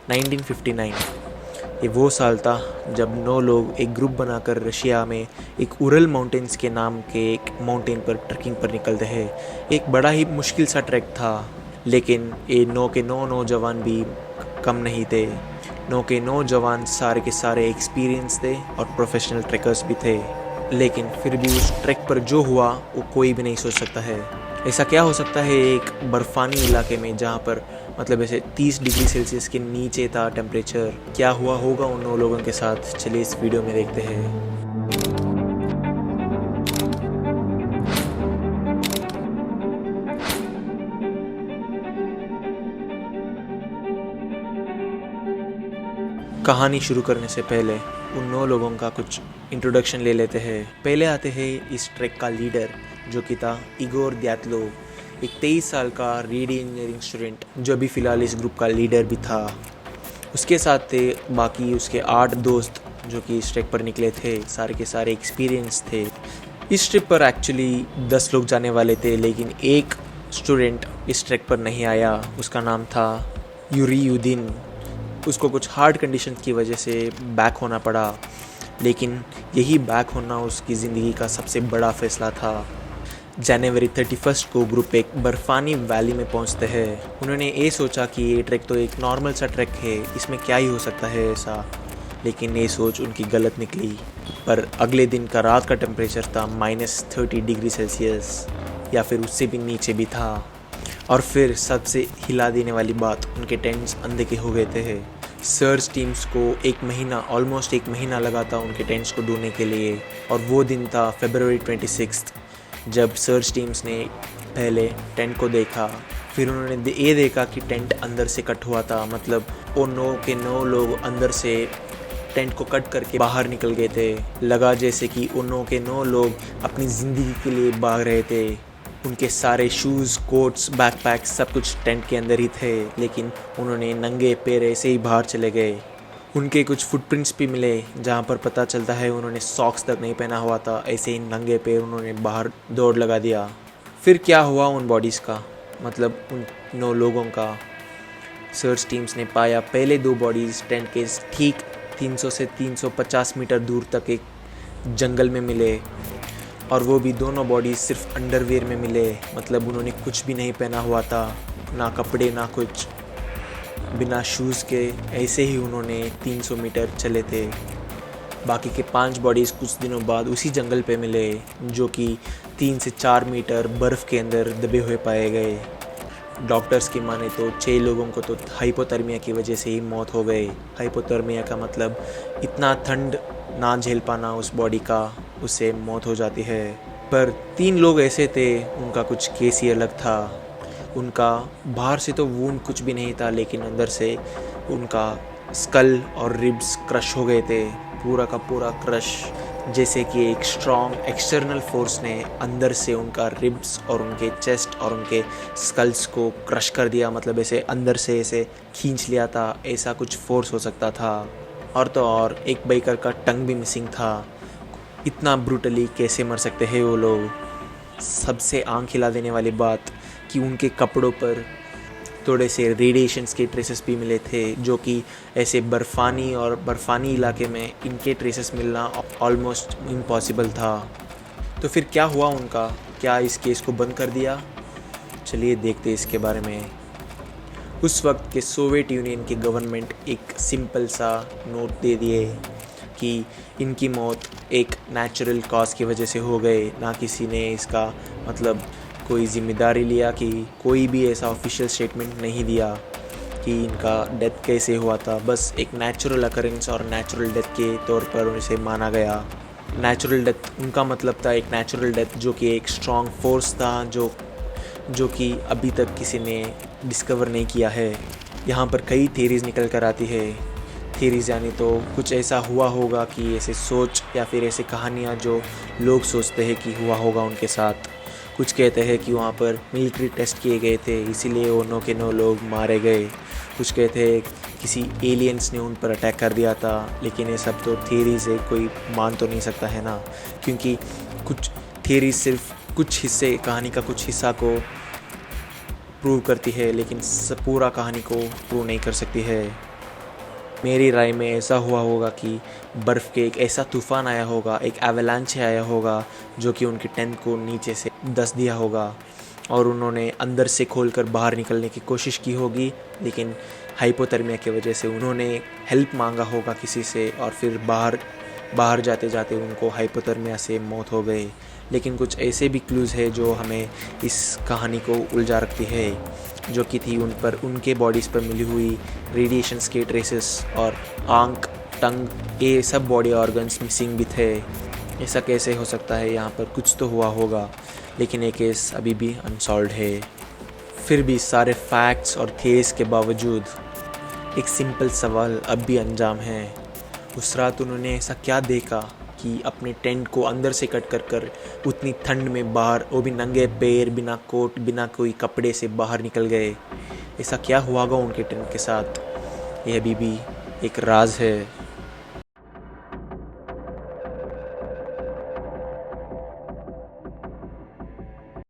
1959 ये वो साल था जब 9 लोग एक ग्रुप बनाकर रशिया में एक उरल माउंटेन्स के नाम के एक माउंटेन पर ट्रैकिंग पर निकलते हैं। एक बड़ा ही मुश्किल सा ट्रैक था, लेकिन ये 9 के 9 नौजवान भी कम नहीं थे। 9 के 9 जवान सारे के सारे एक्सपीरियंस थे और प्रोफेशनल ट्रैकर्स भी थे, लेकिन फिर भी उस ट्रैक पर जो हुआ वो कोई भी नहीं सोच सकता है। ऐसा क्या हो सकता है एक बर्फानी इलाके में जहाँ पर मतलब ऐसे 30 डिग्री सेल्सियस के नीचे था टेम्परेचर। क्या हुआ होगा उन 9 लोगों के साथ, चलिए इस वीडियो में देखते हैं। कहानी शुरू करने से पहले उन 9 लोगों का कुछ इंट्रोडक्शन ले लेते हैं। पहले आते हैं इस ट्रैक का लीडर, जो कि था इगोर द्यातलोव, एक 23 साल का रेडियो इंजीनियरिंग स्टूडेंट जो अभी फ़िलहाल इस ग्रुप का लीडर भी था। उसके साथ थे बाकी उसके 8 दोस्त जो कि इस ट्रैक पर निकले थे। सारे के सारे एक्सपीरियंस थे। इस ट्रिप पर एक्चुअली 10 लोग जाने वाले थे, लेकिन एक स्टूडेंट इस ट्रैक पर नहीं आया। उसका नाम था यूरी यूदिन। उसको कुछ हार्ड कंडीशन की वजह से बैक होना पड़ा, लेकिन यही बैक होना उसकी ज़िंदगी का सबसे बड़ा फैसला था। जनवरी 31 को ग्रुप एक बर्फानी वैली में पहुंचते हैं। उन्होंने ये सोचा कि ये ट्रैक तो एक नॉर्मल सा ट्रैक है, इसमें क्या ही हो सकता है ऐसा, लेकिन ये सोच उनकी गलत निकली। पर अगले दिन का रात का टेम्परेचर था -30 डिग्री सेल्सियस, या फिर उससे भी नीचे भी था। और फिर सबसे हिला देने वाली बात, उनके टेंट्स अनदेखे हो गए थे। सर्च टीम्स को ऑलमोस्ट एक महीना लगा था उनके टेंट्स को ढूंढने के लिए। और वो दिन था फरवरी 26, जब सर्च टीम्स ने पहले टेंट को देखा। फिर उन्होंने ये देखा कि टेंट अंदर से कट हुआ था, मतलब वो 9 के 9 लोग अंदर से टेंट को कट करके बाहर निकल गए थे। लगा जैसे कि उन 9 के 9 लोग अपनी ज़िंदगी के लिए भाग रहे थे। उनके सारे शूज़, कोट्स, बैकपैक सब कुछ टेंट के अंदर ही थे, लेकिन उन्होंने नंगे पैर ऐसे ही बाहर चले गए। उनके कुछ फुटप्रिंट्स भी मिले, जहाँ पर पता चलता है उन्होंने सॉक्स तक नहीं पहना हुआ था। ऐसे ही नंगे पैर उन्होंने बाहर दौड़ लगा दिया। फिर क्या हुआ उन बॉडीज़ का, मतलब उन 9 लोगों का। सर्च टीम्स ने पाया पहले 2 बॉडीज़ टेंट के ठीक 300 से 350 मीटर दूर तक एक जंगल में मिले, और वो भी दोनों बॉडीज सिर्फ अंडरवेयर में मिले। मतलब उन्होंने कुछ भी नहीं पहना हुआ था, ना कपड़े ना कुछ, बिना शूज़ के ऐसे ही उन्होंने 300 मीटर चले थे। बाकी के 5 बॉडीज़ कुछ दिनों बाद उसी जंगल पे मिले, जो कि 3 से 4 मीटर बर्फ़ के अंदर दबे हुए पाए गए। डॉक्टर्स की माने तो 6 लोगों को तो हाइपोथर्मिया की वजह से ही मौत हो गई। हाइपोथर्मिया का मतलब इतना ठंड ना झेल पाना उस बॉडी का, उससे मौत हो जाती है। पर 3 लोग ऐसे थे, उनका कुछ केस ही अलग था। उनका बाहर से तो वूंड कुछ भी नहीं था, लेकिन अंदर से उनका स्कल और रिब्स क्रश हो गए थे, पूरा का पूरा क्रश। जैसे कि एक स्ट्रॉन्ग एक्सटर्नल फोर्स ने अंदर से उनका रिब्स और उनके चेस्ट और उनके स्कल्स को क्रश कर दिया, मतलब ऐसे अंदर से ऐसे खींच लिया था। ऐसा कुछ फोर्स हो सकता था। और तो और एक बाइकर का टंग भी मिसिंग था। इतना ब्रूटली कैसे मर सकते हैं वो लोग। सबसे आंख हिला देने वाली बात कि उनके कपड़ों पर थोड़े से रेडिएशंस के ट्रेसेस भी मिले थे, जो कि ऐसे बर्फानी इलाके में इनके ट्रेसेस मिलना ऑलमोस्ट इम्पॉसिबल था। तो फिर क्या हुआ उनका, क्या इस केस को बंद कर दिया? चलिए देखते इसके बारे में। उस वक्त के सोवियत यूनियन की गवर्नमेंट एक सिंपल सा नोट दे दिए कि इनकी मौत एक नेचुरल कॉज की वजह से हो गए। ना किसी ने इसका मतलब कोई जिम्मेदारी लिया, कि कोई भी ऐसा ऑफिशियल स्टेटमेंट नहीं दिया कि इनका डेथ कैसे हुआ था। बस एक नेचुरल अकरेंस और नेचुरल डेथ के तौर पर उसे माना गया। नेचुरल डेथ उनका मतलब था एक नेचुरल डेथ जो कि एक स्ट्रॉन्ग फोर्स था, जो कि अभी तक किसी ने डिस्कवर नहीं किया है। यहाँ पर कई थेरीज निकल कर आती है। थेरीज यानी तो कुछ ऐसा हुआ होगा कि ऐसे सोच या फिर ऐसे कहानियाँ जो लोग सोचते हैं कि हुआ होगा उनके साथ। कुछ कहते हैं कि वहाँ पर मिलिट्री टेस्ट किए गए थे, इसीलिए वो 9 के 9 लोग मारे गए। कुछ कहते हैं किसी एलियंस ने उन पर अटैक कर दिया था, लेकिन ये सब तो थेरीज है, कोई मान तो नहीं सकता है ना, क्योंकि कुछ थेरीज सिर्फ कुछ हिस्से, कहानी का कुछ हिस्सा को प्रूव करती है, लेकिन पूरा कहानी को प्रूव नहीं कर सकती है। मेरी राय में ऐसा हुआ होगा कि बर्फ़ के एक ऐसा तूफ़ान आया होगा, एक एवलांच आया होगा जो कि उनकी टेंट को नीचे से धंस दिया होगा और उन्होंने अंदर से खोलकर बाहर निकलने की कोशिश की होगी, लेकिन हाइपोथर्मिया की वजह से उन्होंने हेल्प मांगा होगा किसी से और फिर बाहर जाते जाते उनको हाइपोथर्मिया से मौत हो गई। लेकिन कुछ ऐसे भी क्लूज़ है जो हमें इस कहानी को उलझा रखती है, जो कि थी उनके बॉडीज़ पर मिली हुई रेडिएशंस के ट्रेसेस और आंख, टंग, ये सब बॉडी ऑर्गन्स मिसिंग भी थे। ऐसा कैसे हो सकता है? यहाँ पर कुछ तो हुआ होगा, लेकिन ये केस अभी भी अनसॉल्व्ड है। फिर भी सारे फैक्ट्स और केस के बावजूद एक सिंपल सवाल अब भी अनजाम है। उस रात उन्होंने ऐसा क्या देखा कि अपने टेंट को अंदर से कट कर उतनी ठंड में बाहर, वो भी नंगे पैर, बिना कोट, बिना कोई कपड़े से बाहर निकल गए? ऐसा क्या हुआ होगा उनके टेंट के साथ? यह अभी भी एक राज है।